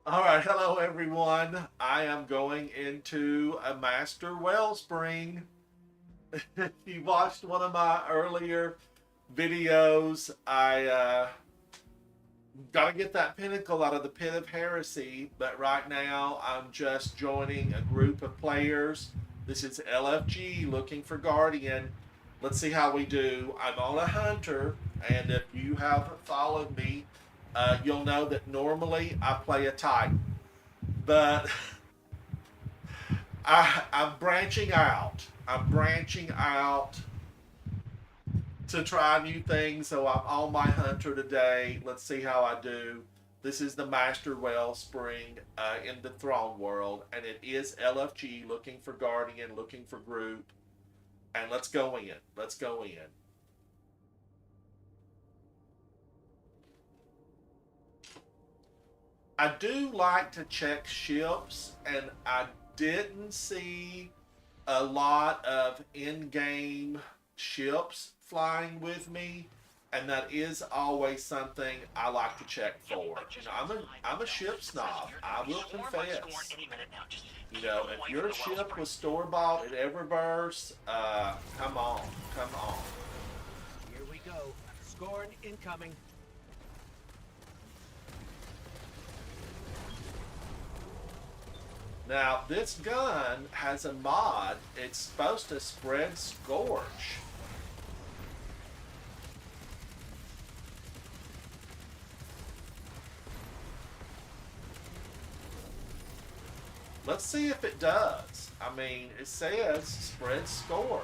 All right, hello everyone. I am going into a master wellspring. If you watched one of my earlier videos, I got to get that pinnacle out of the pit of heresy, but right now I'm just joining a group of players. This is LFG looking for Guardian. Let's see how we do. I'm on a hunter, and if you have followed me, you'll know that normally I play a Titan. But I'm branching out. I'm branching out to try new things. So I'm on my hunter today. Let's see how I do. This is the Master Wellspring in the Throne World, and it is LFG looking for Guardian, looking for group. And let's go in. Let's go in. I do like to check ships, and I didn't see a lot of in-game ships flying with me, and that is always something I like to check for. I'm a ship snob. I will confess. If your ship was store bought at Eververse, come on, come on. Here we go. Scorn incoming. Now this gun has a mod. It's supposed to spread scorch. Let's see if it does. I mean, it says spread scorch.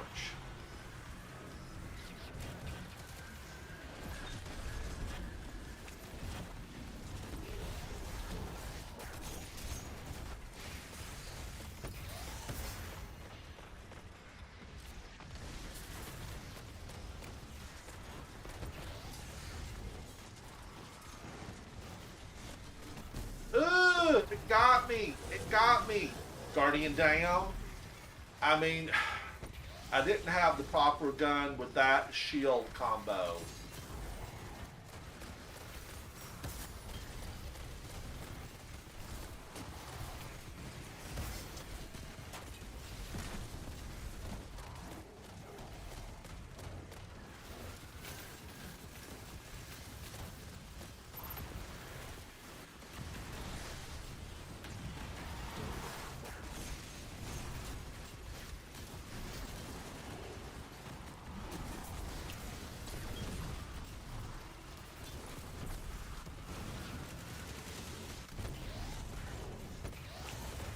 Ooh, it got me. It got me. Guardian down. I mean, I didn't have the proper gun with that shield combo.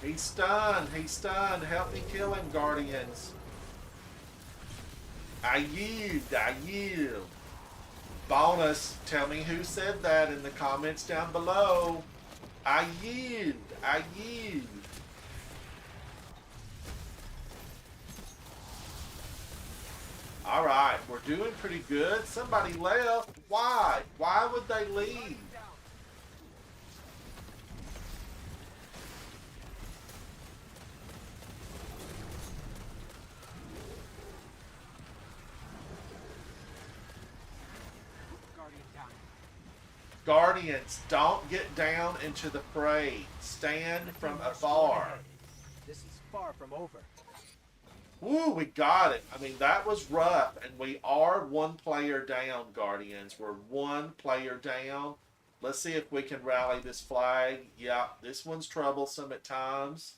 He's stunned. He's stunned. Help me kill him, Guardians. I yield. I yield. Bonus, tell me who said that in the comments down below. I yield. I yield. All right, we're doing pretty good. Somebody left. Why? Why would they leave? Guardian down. Guardians, don't get down into the fray. Stand from afar. This is far from over. Woo, we got it. I mean, that was rough, and we are one player down, Guardians. We're one player down. Let's see if we can rally this flag. Yeah, this one's troublesome at times.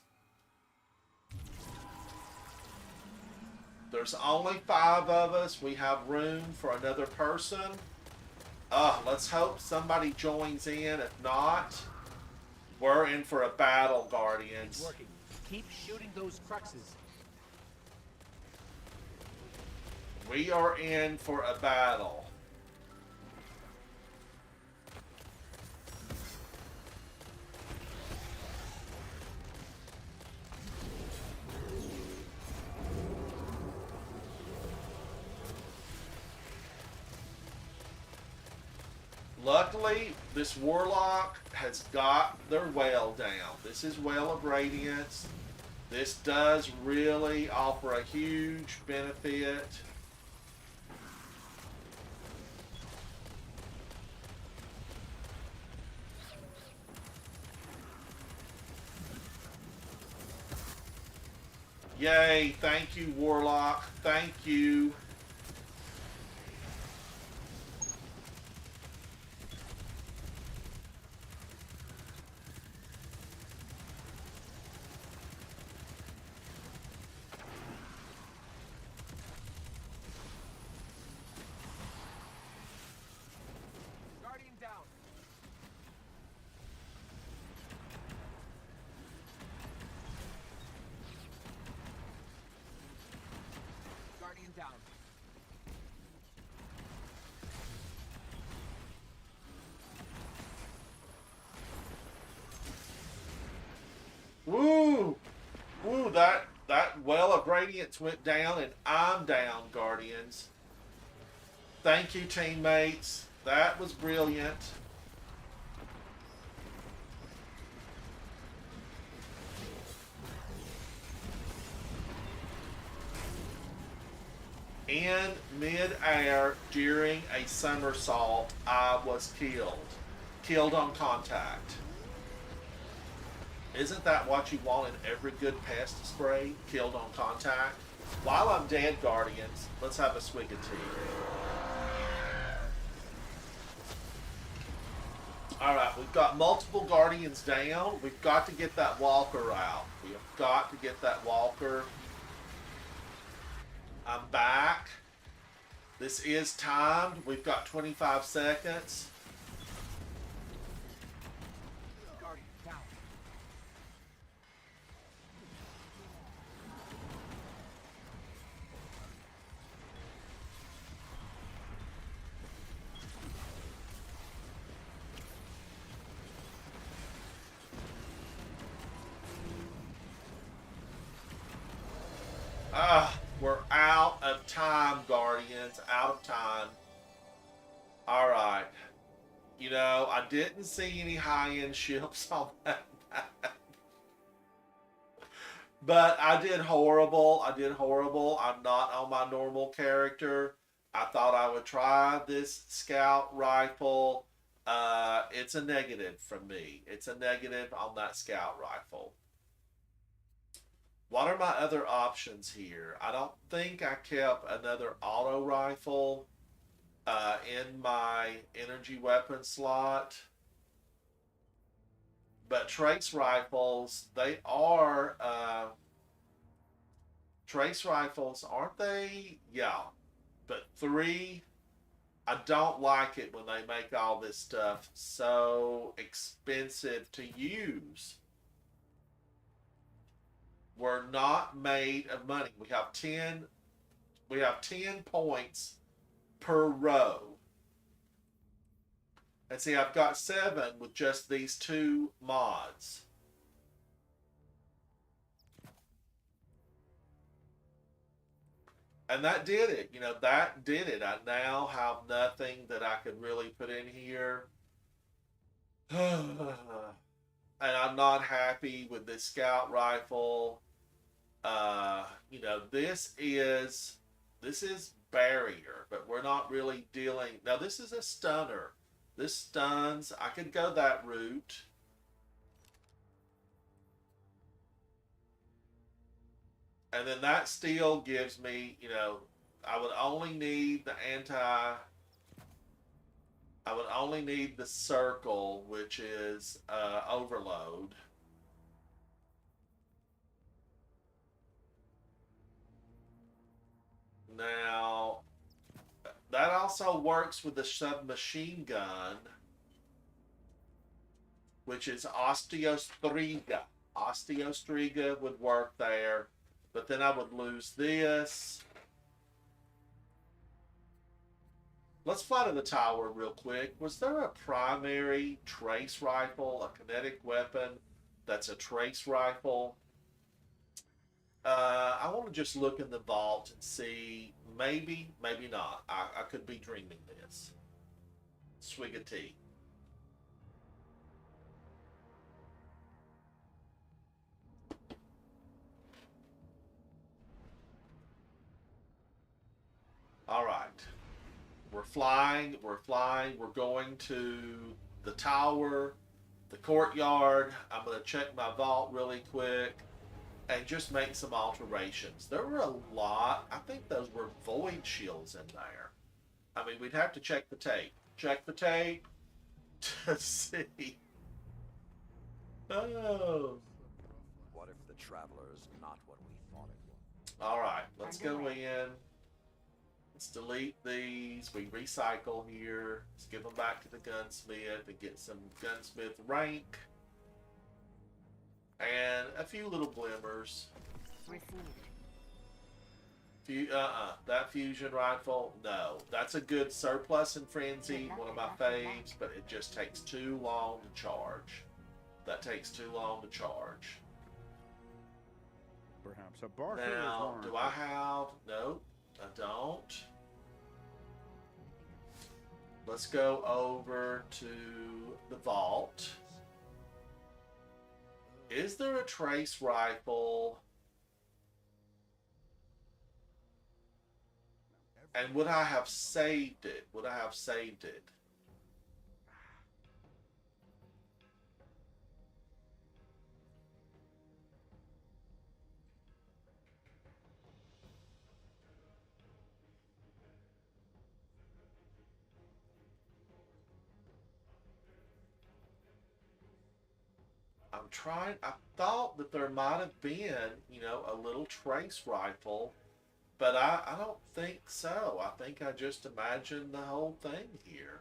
There's only 5 of us. We have room for another person. Let's hope somebody joins in. If not, we're in for a battle, It's Guardians. working. Keep shooting those cruxes. We are in for a battle. Luckily, this Warlock has got their Whale down. This is Whale of Radiance. This does really offer a huge benefit. Yay, thank you, Warlock. Thank you. Guardian down. Guardian down. Woo! Woo, that well of radiance went down and I'm down, Guardians. Thank you, teammates. That was brilliant. In mid-air during a somersault, I was killed. Killed on contact. Isn't that what you want in every good pest spray? Killed on contact? While I'm dead, Guardians, let's have a swig of tea. Alright, we've got multiple Guardians down. We've got to get that Walker out. We have got to get that Walker. I'm back. This is timed. We've got 25 seconds. Guardian down. We're out of time, Guardians. Out of time. Alright. You know, I didn't see any high-end ships on that map. But I did horrible. I did horrible. I'm not on my normal character. I thought I would try this scout rifle. It's a negative from me. It's a negative on that scout rifle. What are my other options here? I don't think I kept another auto rifle in my energy weapon slot. But trace rifles, they are trace rifles, aren't they? Yeah. But 3, I don't like it when they make all this stuff so expensive to use. We're not made of money. We have 10 points per row. And see, I've got 7 with just these 2 mods. And that did it. You know, that did it. I now have nothing that I could really put in here. And I'm not happy with this scout rifle. You know, this is barrier, but we're not really dealing. Now this is a stunner. This stuns. I could go that route. And then that still gives me, you know, I would only need the I would only need the circle, which is overload. Now, that also works with the submachine gun, which is Osteostriga. Osteostriga would work there, but then I would lose this. Let's fly to the tower real quick. Was there a primary trace rifle, a kinetic weapon that's a trace rifle? I want to just look in the vault and see. Maybe, maybe not. I could be dreaming this. Swig of tea. All right. We're flying. We're flying. We're going to the tower, the courtyard. I'm going to check my vault really quick. and just make some alterations. There were a lot. I think those were void shields in there. I mean, we'd have to check the tape. Check the tape to see. Oh. What if the Traveler is not what we thought it was? All right, let's go in. Let's delete these. We recycle here. Let's give them back to the gunsmith and get some gunsmith rank. And a few little glimmers. Received. That fusion rifle, no. That's a good surplus in Frenzy, one of my faves, but it just takes too long to charge. That takes too long to charge. Perhaps a barter is Now, warranted. do I have... Nope, I don't. Let's go over to the vault. Is there a trace rifle? And would I have saved it? Would I have saved it? I'm trying. I thought that there might have been, you know, a little trace rifle, but I don't think so. I think I just imagined the whole thing here.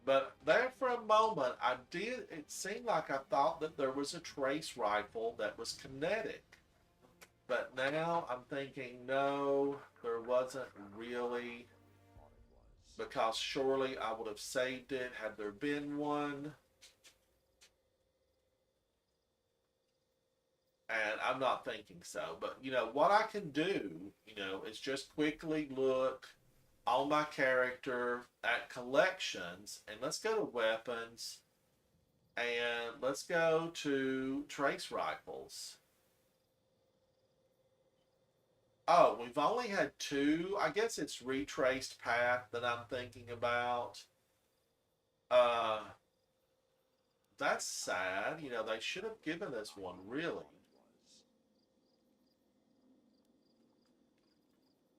But there for a moment, it seemed like I thought that there was a trace rifle that was kinetic. But now I'm thinking, no, there wasn't really, because surely I would have saved it had there been one. And I'm not thinking so. But, you know, what I can do, you know, is just quickly look on my character at collections, and let's go to weapons, and let's go to trace rifles. Oh, we've only had two. I guess it's retraced path that I'm thinking about. That's sad. You know, they should have given us one, really.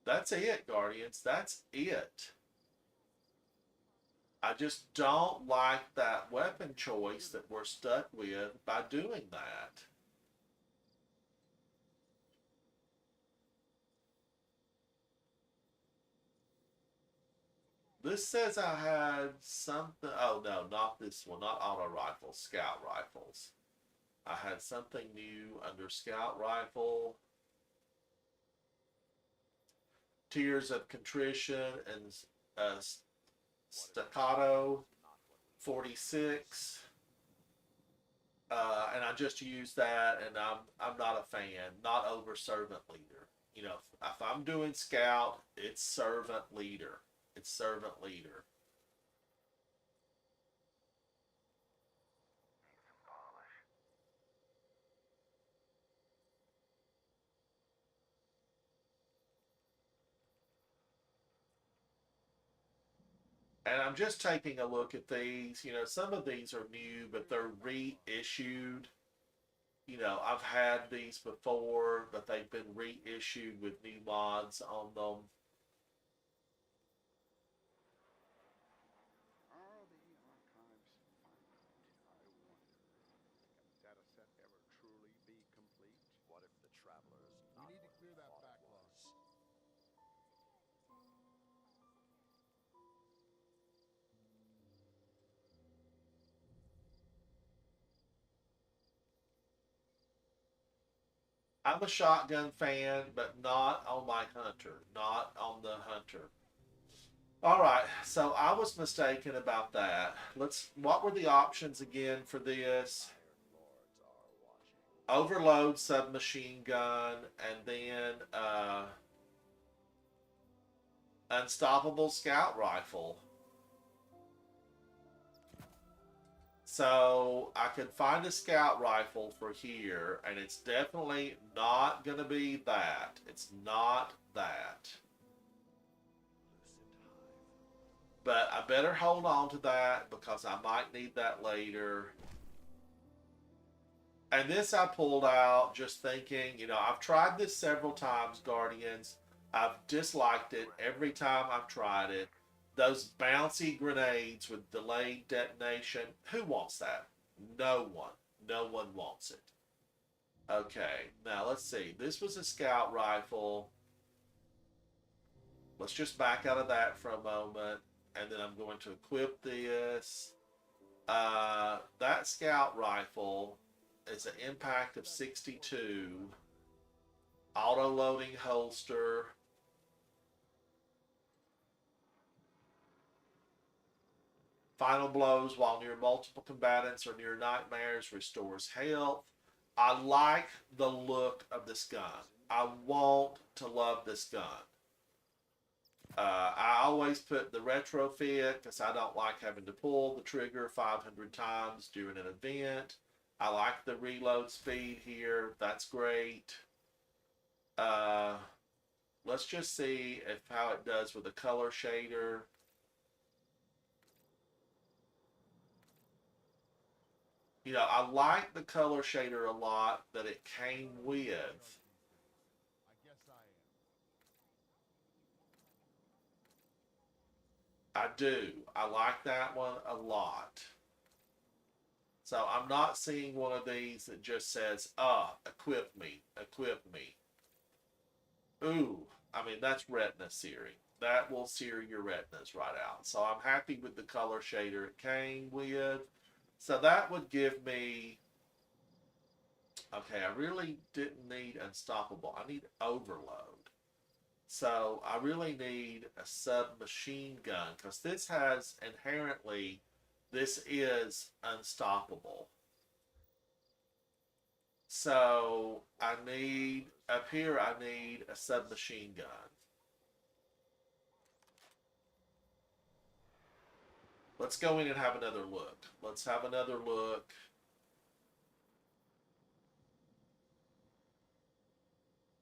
That's it, Guardians. That's it. I just don't like that weapon choice that we're stuck with by doing that. This says I had something. Oh, no, not this one. Not auto rifles, scout rifles. I had something new under scout rifle. Tears of Contrition and Staccato 46. And I just used that, and I'm not a fan. Not over Servant Leader. You know, if I'm doing Scout, it's Servant Leader. It's Servant Leader. And I'm just taking a look at these. You know, some of these are new, but they're reissued. You know, I've had these before, but they've been reissued with new mods on them. Are the archives finite? I wonder. Can a data set ever truly be complete? What if the Traveler's not We need to what clear we that thought it backlog. was? I'm a shotgun fan, but not on my Hunter. Not on the Hunter. All right, so I was mistaken about that. What were the options again for this? Iron Lords are watching. Overload submachine gun, and then unstoppable scout rifle. So I could find a scout rifle for here, and it's definitely not going to be that. It's not that. But I better hold on to that because I might need that later. And this I pulled out just thinking, I've tried this several times, Guardians. I've disliked it every time I've tried it. Those bouncy grenades with delayed detonation, who wants that? No one. No one wants it. Okay, now let's see. This was a scout rifle. Let's just back out of that for a moment. And then I'm going to equip this. That scout rifle is an impact of 62. Auto-loading holster. Final blows while near multiple combatants or near nightmares restores health. I like the look of this gun. I want to love this gun. I always put the retrofit because I don't like having to pull the trigger 500 times during an event. I like the reload speed here. That's great. Let's just see how it does with the color shader. I like the color shader a lot that it came with. I do. I like that one a lot. So I'm not seeing one of these that just says, equip me, equip me. Ooh, I mean, that's retina searing. That will sear your retinas right out. So I'm happy with the color shader it came with. So that would give me, okay, I really didn't need unstoppable. I need overload. So I really need a submachine gun because this has inherently, this is unstoppable. So I need, up here I need a submachine gun. Let's go in and have another look. Let's have another look.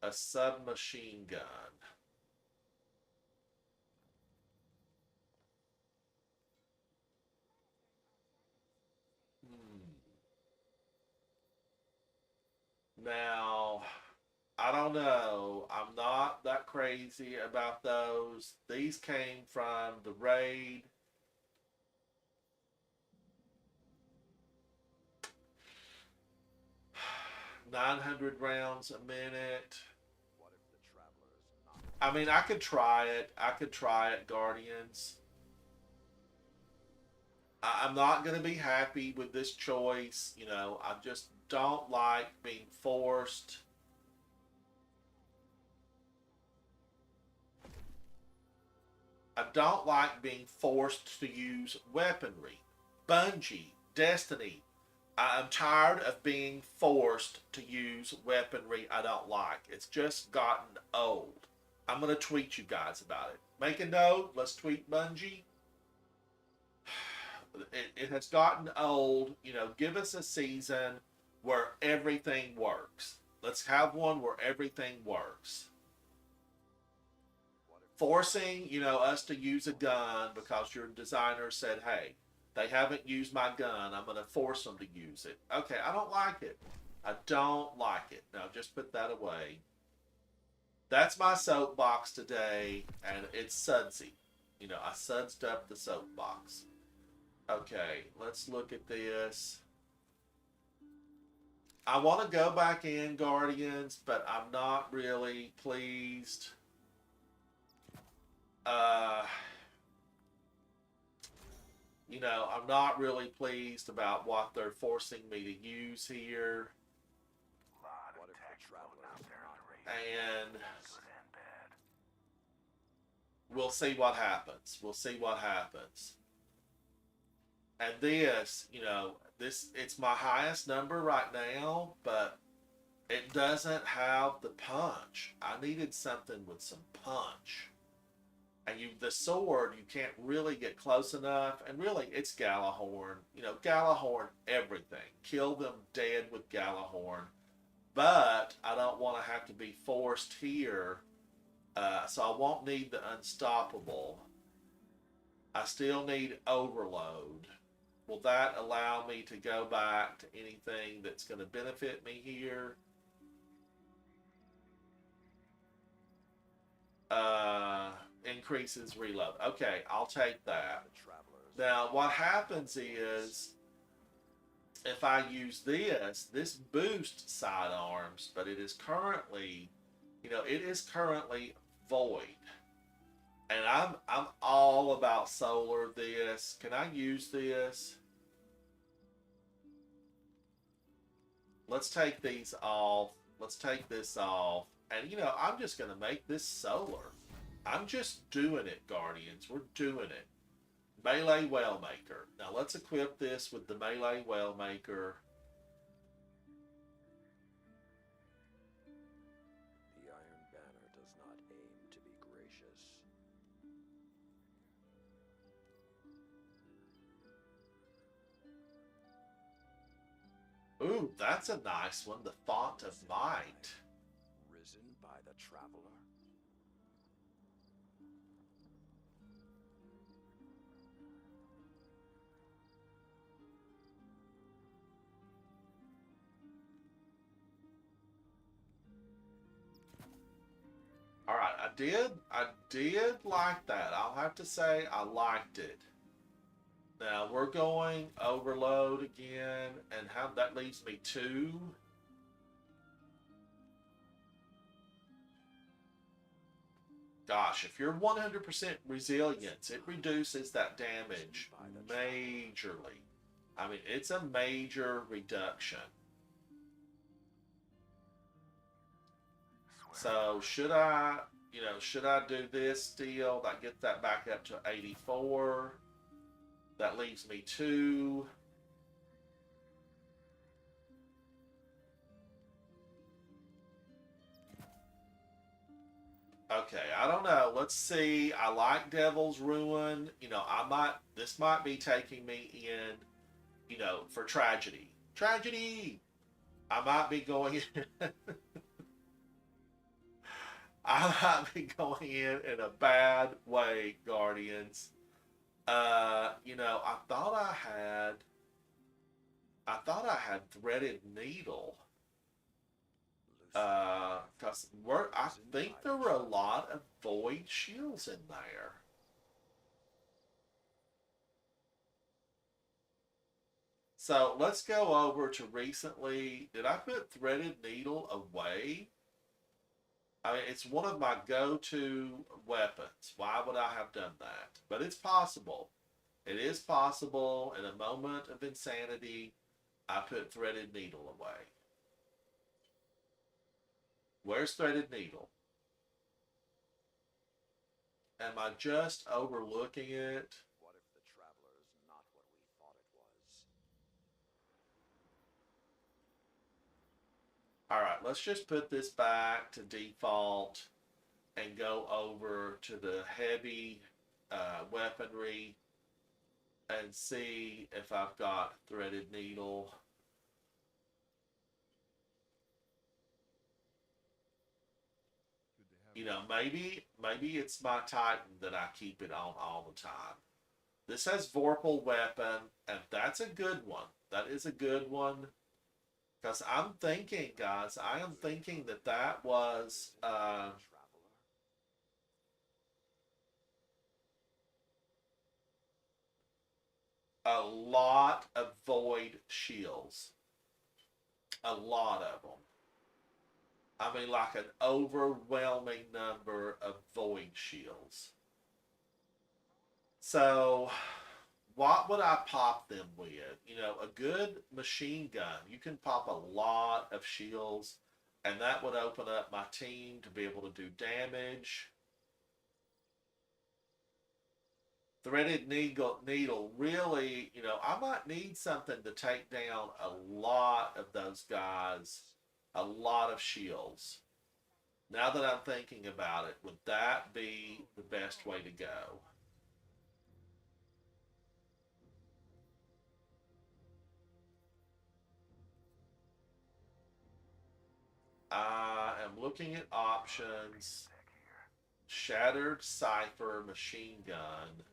A submachine gun. Now, I don't know. I'm not that crazy about those. These came from the raid. $900 rounds a minute. What if the traveler is not? I mean, I could try it. I could try it, Guardians. I'm not going to be happy with this choice. I just don't like being forced. I don't like being forced to use weaponry. Bungie, Destiny. I'm tired of being forced to use weaponry I don't like. It's just gotten old. I'm going to tweet you guys about it. Make a note. Let's tweet Bungie. It has gotten old. Give us a season where everything works. Let's have one where everything works. Forcing, us to use a gun because your designer said, hey, they haven't used my gun, I'm going to force them to use it. Okay, I don't like it. I don't like it. Now, just put that away. That's my soapbox today, and it's sudsy. I sudsed up the soapbox. Okay, let's look at this. I want to go back in, Guardians, but I'm not really pleased. I'm not really pleased about what they're forcing me to use here. What if the traveler is not? And we'll see what happens. We'll see what happens. And this, it's my highest number right now, but it doesn't have the punch. I needed something with some punch. And the sword, you can't really get close enough. And really, it's Galahorn. You know, Galahorn, everything. Kill them dead with Galahorn. But I don't want to have to be forced here. So I won't need the Unstoppable. I still need Overload. Will that allow me to go back to anything that's going to benefit me here? Increases reload. Okay, I'll take that. The travelers. Now, what happens is, if I use this boosts sidearms, but it is currently, it is currently void. And I'm all about solar this. Can I use this? Let's take these off. Let's take this off. And I'm just gonna make this solar. I'm just doing it, Guardians. We're doing it. Melee Wellmaker. Now let's equip this with the Melee Wellmaker. The Iron Banner does not aim to be gracious. Ooh, that's a nice one. The Font of Might. Risen by the Traveler. All right, I did like that. I'll have to say I liked it. Now we're going Overload again, and how that leaves me 2. Gosh, if you're 100% resilience, it reduces that damage majorly. I mean, it's a major reduction. So should I do this still? That gets that back up to 84. That leaves me 2. Okay, I don't know. Let's see. I like Devil's Ruin. This might be taking me in, for tragedy. Tragedy! I might be going in. I might be going in a bad way, Guardians. I thought I had Threaded Needle. Cause I think there were a lot of void shields in there. So let's go over to recently. Did I put Threaded Needle away? I mean, it's one of my go-to weapons. Why would I have done that? But it's possible. It is possible. In a moment of insanity, I put Threaded Needle away. Where's Threaded Needle? Am I just overlooking it? What if the Traveler is not what we thought it was? Alright, let's just put this back to default and go over to the heavy weaponry and see if I've got Threaded Needle. Maybe it's my Titan that I keep it on all the time. This has Vorpal Weapon, and that's a good one. That is a good one. Because I'm thinking, guys, I am thinking that was a lot of void shields. A lot of them. I mean, like an overwhelming number of void shields. So, what would I pop them with? A good machine gun. You can pop a lot of shields, and that would open up my team to be able to do damage. Threaded needle really, I might need something to take down a lot of those guys. A lot of shields. Now that I'm thinking about it, would that be the best way to go? I am looking at options. Shattered Cipher machine gun.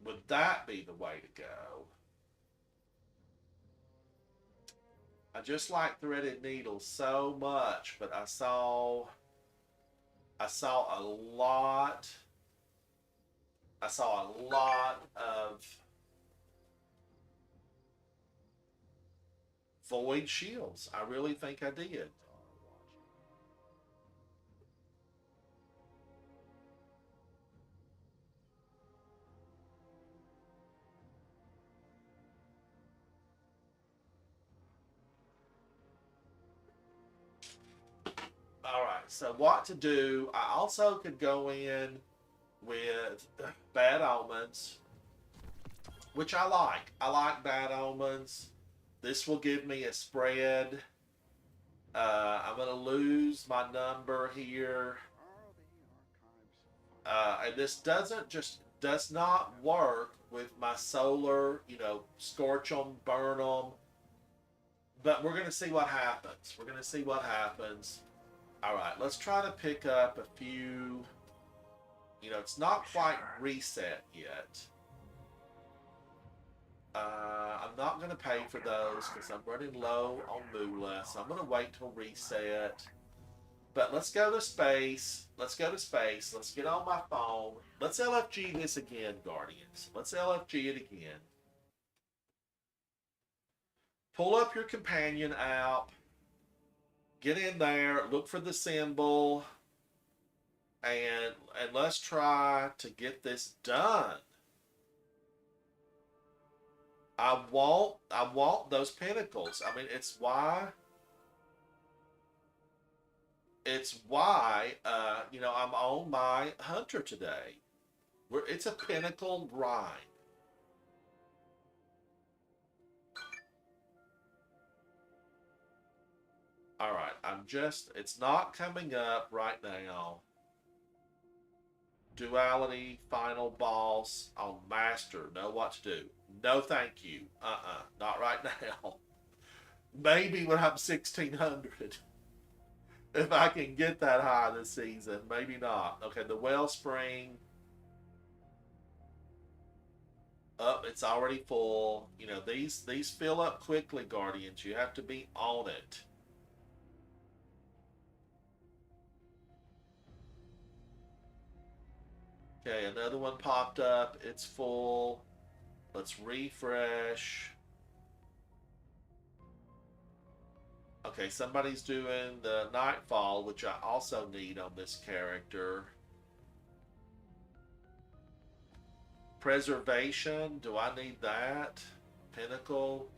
Would that be the way to go? I just like threaded needles so much, but I saw a lot of void shields. I really think I did. All right, so what to do? I also could go in with Bad Omens, which I like. I like Bad Omens. This will give me a spread. I'm going to lose my number here. And this does not work with my solar, scorch them, burn them. But we're going to see what happens. We're going to see what happens. All right, let's try to pick up a few. It's not quite reset yet. I'm not going to pay for those because I'm running low on moolah, so I'm going to wait till reset. But let's go to space. Let's go to space. Let's get on my phone. Let's LFG this again, Guardians. Let's LFG it again. Pull up your companion app. Get in there. Look for the symbol. And let's try to get this done. I want those pinnacles. I mean, it's why I'm on my hunter today. It's a pinnacle grind. All right, it's not coming up right now. Duality, final boss on master. Know what to do. No, thank you. Not right now. Maybe when I'm 1600. If I can get that high this season. Maybe not. Okay, the Wellspring. Up, it's already full. These fill up quickly, Guardians. You have to be on it. Okay, another one popped up. It's full. Let's refresh. Okay, somebody's doing the Nightfall, which I also need on this character. Preservation, do I need that? Pinnacle.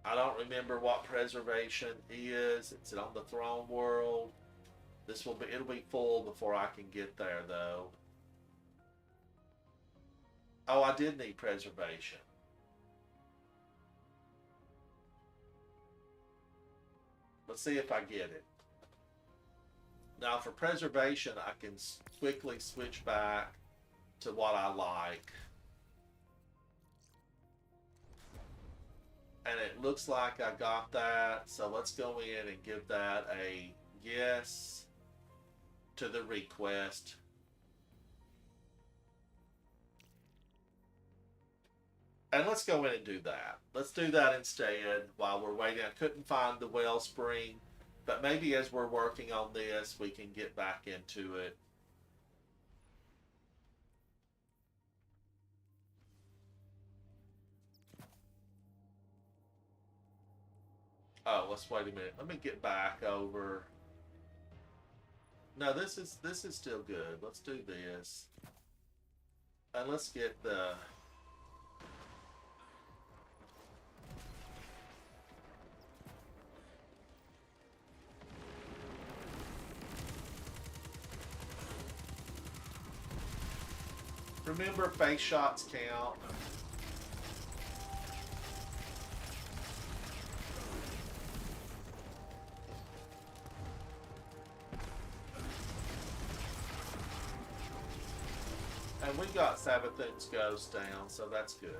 I don't remember what preservation is. It's on the throne world. It'll be full before I can get there though. Oh, I did need preservation. Let's see if I get it. Now for preservation, I can quickly switch back to what I like. And it looks like I got that. So let's go in and give that a yes to the request. And let's go in and do that. Let's do that instead while we're waiting. I couldn't find the Wellspring, but maybe as we're working on this, we can get back into it. Oh, let's wait a minute. Let me get back over. No, this is still good. Let's do this. And let's get the... Remember, face shots count. And we got Sabathun's ghost down, so that's good.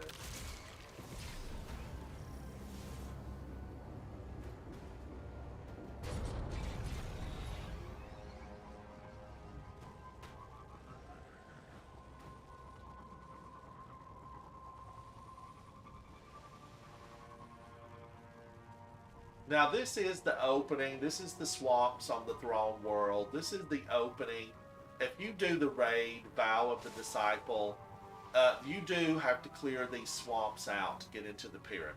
Now this is the opening. This is the swamps on the throne world. This is the opening. If you do the raid, Vow of the Disciple, you do have to clear these swamps out to get into the pyramid.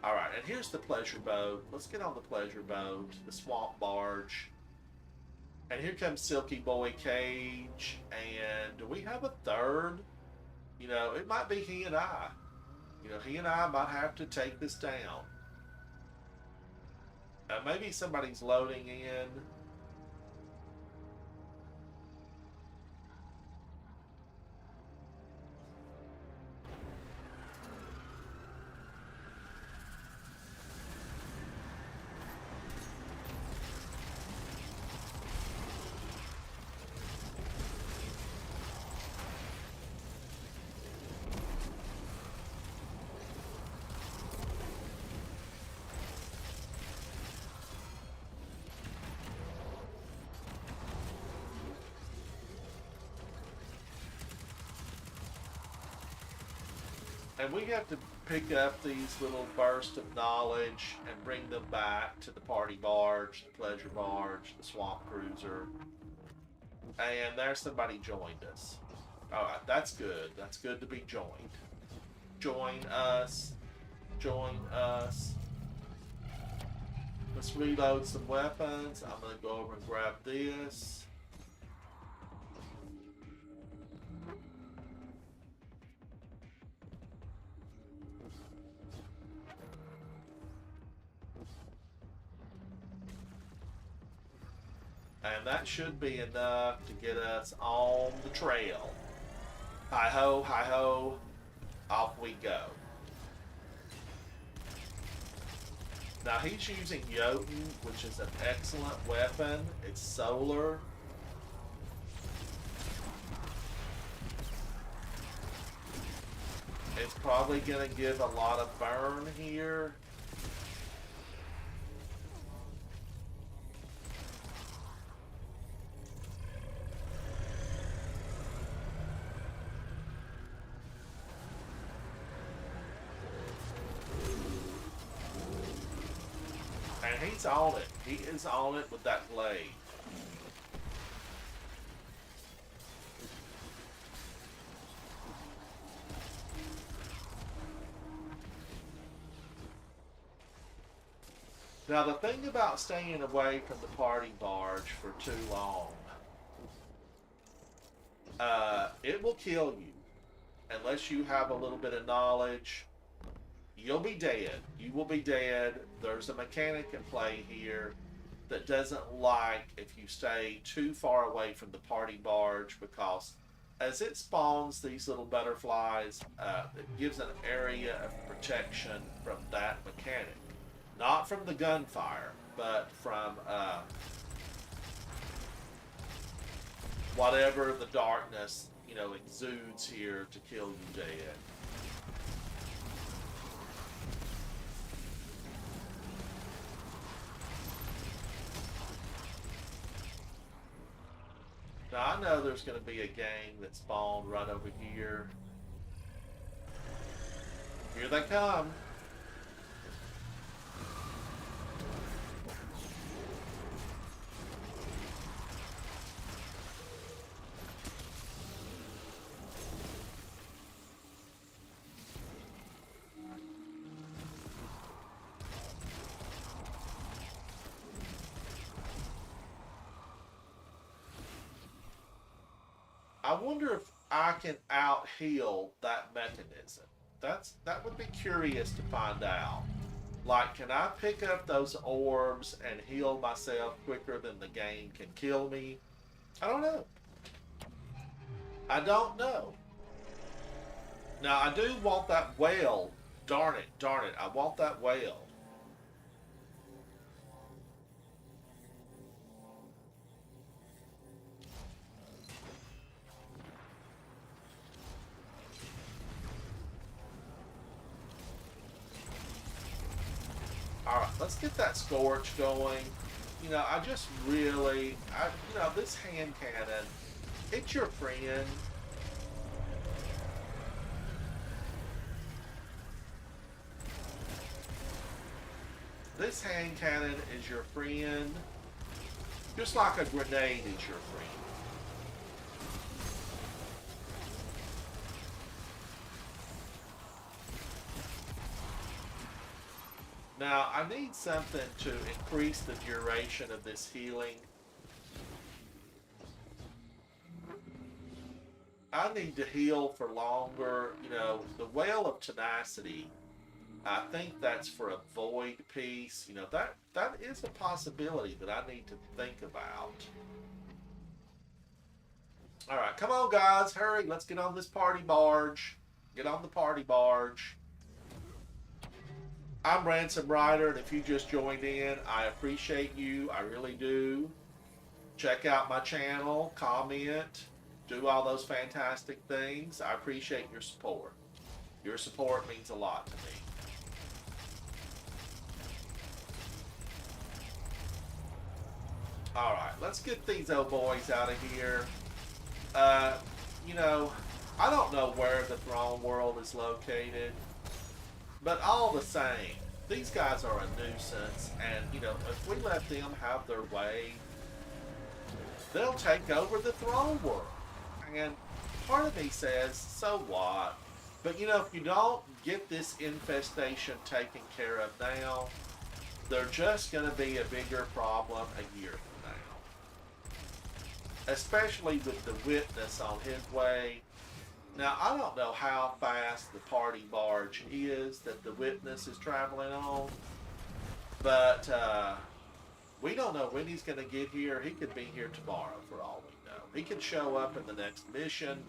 Alright, and here's the pleasure boat. Let's get on the pleasure boat, the swamp barge. And here comes Silky Boy Cage. And do we have a third? You know, it might be he and I. You know, he and I might have to take this down. Maybe somebody's loading in. And we have to pick up these little bursts of knowledge and bring them back to the party barge, the pleasure barge, the swamp cruiser. And there's somebody joined us. Alright, that's good. That's good to be joined. Join us. Join us. Let's reload some weapons. I'm going to go over and grab this. And that should be enough to get us on the trail. Hi-ho, off we go. Now he's using Jotun, which is an excellent weapon. It's solar. It's probably going to give a lot of burn here. And he's on it. He is on it with that blade. Now the thing about staying away from the party barge for too long, it will kill you. Unless you have a little bit of knowledge, you'll be dead. You will be dead. There's a mechanic in play here that doesn't like if you stay too far away from the party barge, because as it spawns these little butterflies, it gives an area of protection from that mechanic. Not from the gunfire, but from whatever the darkness, you know, exudes here to kill you dead. Now I know there's going to be a gang that spawned right over here. Here they come. I wonder if I can out-heal that mechanism. That would be curious to find out. Like, can I pick up those orbs and heal myself quicker than the game can kill me? I don't know. I don't know. Now, I do want that whale. Darn it, I want that whale. let's get that Scorch going. You know, I just really, you know, this hand cannon, it's your friend. This hand cannon is your friend, just like a grenade is your friend. Now, I need something to increase the duration of this healing. I need to heal for longer. You know, the Whale of Tenacity, I think that's for a void piece. You know, that is a possibility that I need to think about. All right, come on, guys, hurry. Let's get on this party barge. Get on the party barge. I'm Ransom Rider, and if you just joined in, I appreciate you. I really do. Check out my channel, comment, do all those fantastic things. I appreciate your support. Your support means a lot to me. All right, let's get these old boys out of here. You know, I don't know where the throne world is located, but all the same, these guys are a nuisance, and you know, if we let them have their way, they'll take over the throne world. And part of me says, so what? But you know, if you don't get this infestation taken care of now, they're just going to be a bigger problem a year from now. Especially with the witness on his way. Now, I don't know how fast the party barge is that the witness is traveling on, but we don't know when he's going to get here. He could be here tomorrow for all we know. He could show up in the next mission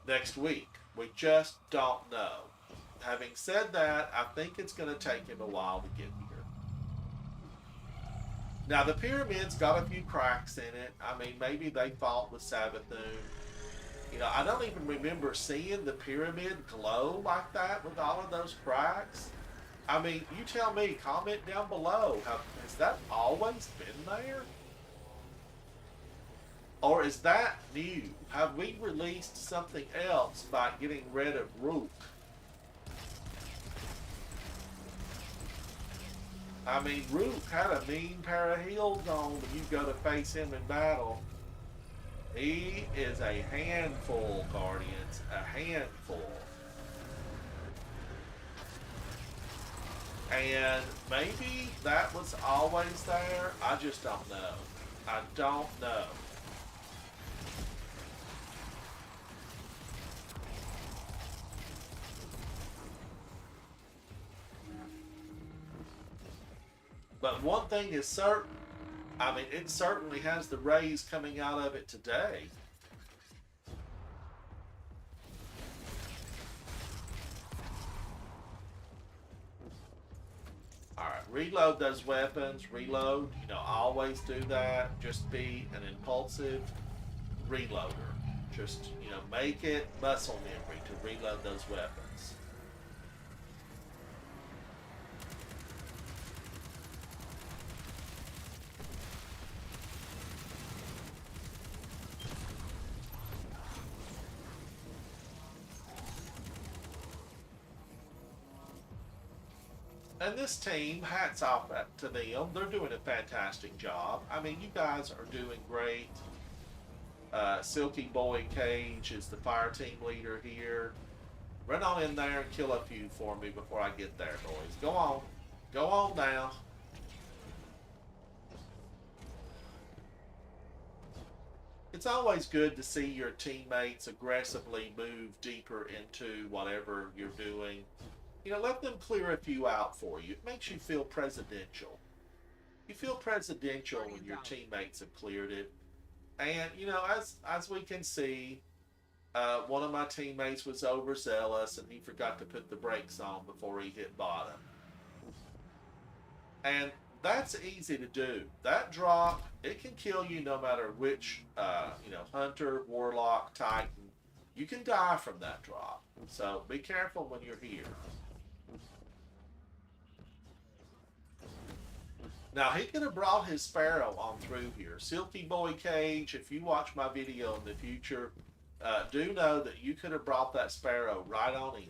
next week. We just don't know. Having said that, I think it's going to take him a while to get here. Now, the pyramid's got a few cracks in it. I mean, maybe they fought with Sabathoon. You know, I don't even remember seeing the pyramid glow like that with all of those cracks. I mean, you tell me, comment down below. Has that always been there? Or is that new? Have we released something else by getting rid of Rook? I mean, Rook had a mean pair of heels on when you go to face him in battle. He is a handful, Guardians. A handful. And maybe that was always there. I just don't know. I don't know. But one thing is certain. I mean, it certainly has the rays coming out of it today. Alright, reload those weapons. Reload. You know, always do that. Just be an impulsive reloader. Just, you know, make it muscle memory to reload those weapons. And this team, hats off to them. They're doing a fantastic job. I mean, you guys are doing great. Silky Boy Cage is the fire team leader here. Run on in there and kill a few for me before I get there, boys. Go on. Go on now. It's always good to see your teammates aggressively move deeper into whatever you're doing. You know, let them clear a few out for you. It makes you feel presidential. You feel presidential when your teammates have cleared it. And, you know, as we can see, one of my teammates was overzealous and he forgot to put the brakes on before he hit bottom. And that's easy to do. That drop, it can kill you no matter which, you know, hunter, warlock, titan. You can die from that drop. So be careful when you're here. Now, he could have brought his sparrow on through here. Silky Boy Cage, if you watch my video in the future, do know that you could have brought that sparrow right on in.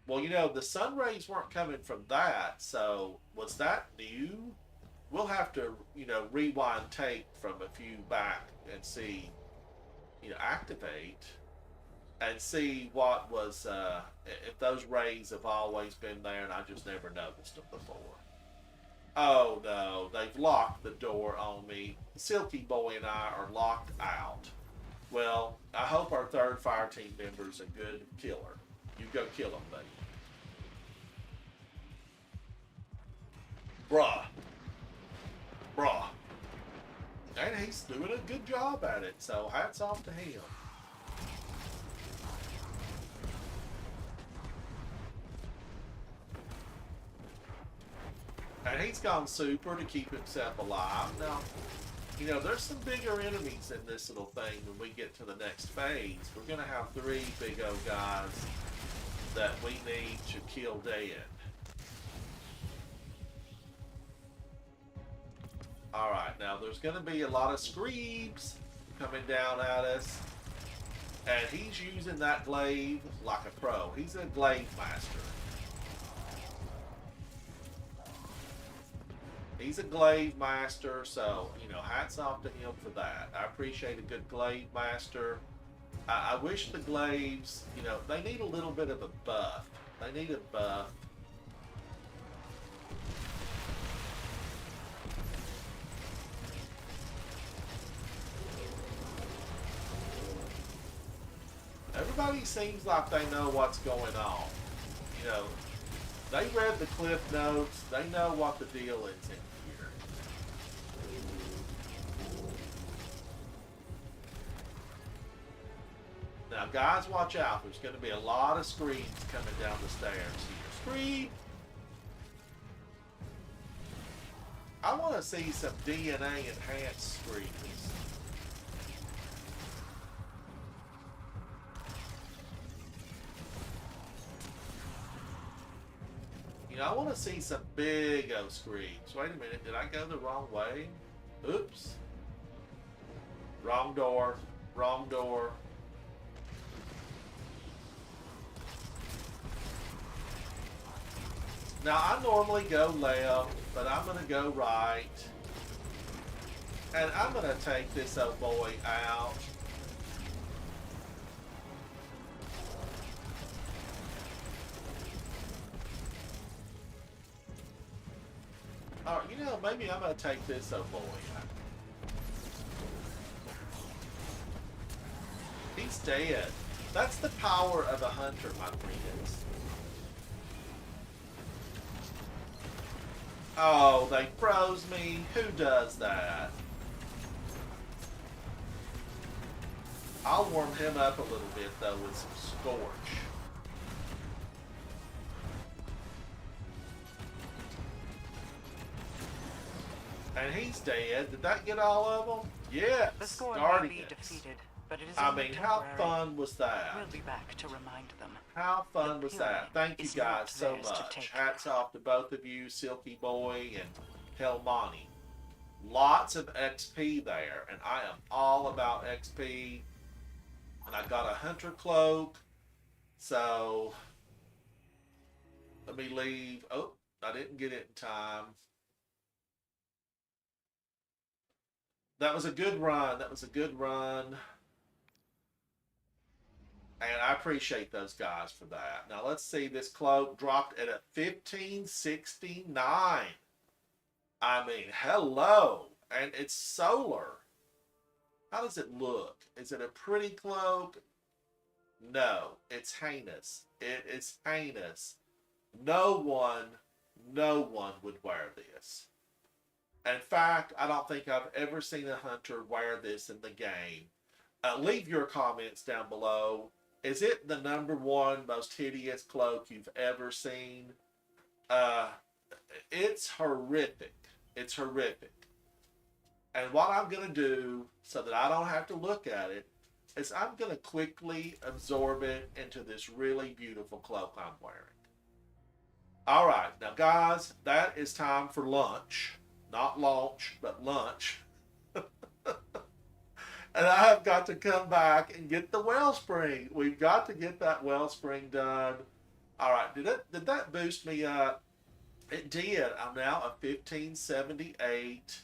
Well, you know, the sun rays weren't coming from that, so was that new? We'll have to, you know, rewind tape from a few back and see, you know, activate and see what was, if those rays have always been there and I just never noticed them before. Oh no, they've locked the door on me. Silky Boy and I are locked out. Well, I hope our third fire team member's a good killer. You go kill him, buddy. Bruh. Bruh. And he's doing a good job at it, so hats off to him. And he's gone super to keep himself alive. Now, you know, there's some bigger enemies in this little thing when we get to the next phase. We're going to have 3 big old guys that we need to kill dead. Alright, now there's going to be a lot of screams coming down at us. And he's using that glaive like a pro. He's a glaive master. He's a glaive master, so, you know, hats off to him for that. I appreciate a good glaive master. I wish the glaives, you know, they need a little bit of a buff. They need a buff. Everybody seems like they know what's going on. You know, they read the cliff notes. They know what the deal is in here. Now, guys, watch out. There's going to be a lot of screams coming down the stairs here. Scream! I want to see some DNA enhanced screams. You know, I want to see some big O screams. Wait a minute, did I go the wrong way? Oops. Wrong door. Wrong door. Now, I normally go left, but I'm going to go right. And I'm going to take this old boy out. Alright, you know, maybe I'm going to take this old boy out. He's dead. That's the power of a hunter, my friends. Oh, they froze me. Who does that? I'll warm him up a little bit, though, with some scorch. And he's dead. Did that get all of them? Yes. The scorn may be defeated, but it is I only mean, how temporary. fun was that? We'll be back to remind them. How fun was that? Thank you is guys not so theirs to much. take. Hats off to both of you, Silky Boy and Helmani. Lots of XP there, and I am all about XP. And I got a hunter cloak, so let me leave. Oh, I didn't get it in time. That was a good run. That was a good run. And I appreciate those guys for that. Now let's see. This cloak dropped at a 1569. I mean, hello. And it's solar. How does it look? Is it a pretty cloak? No, it's heinous. It is heinous. No one would wear this. In fact, I don't think I've ever seen a hunter wear this in the game. Leave your comments down below. Is it the #1 most hideous cloak you've ever seen? It's horrific. It's horrific. And what I'm going to do, so that I don't have to look at it, is I'm going to quickly absorb it into this really beautiful cloak I'm wearing. All right, now guys, that is time for lunch. Not launch, but lunch. And I have got to come back and get the Wellspring. We've got to get that Wellspring done. All right, did that boost me up? It did. I'm now a 1578.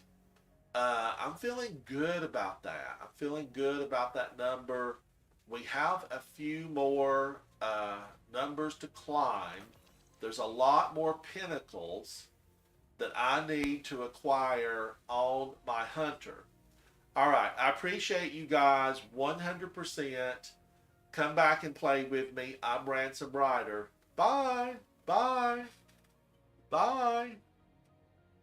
I'm feeling good about that. I'm feeling good about that number. We have a few more numbers to climb. There's a lot more pinnacles that I need to acquire on my hunter. All right, I appreciate you guys 100%. Come back and play with me. I'm Ransom Rider. Bye. Bye. Bye.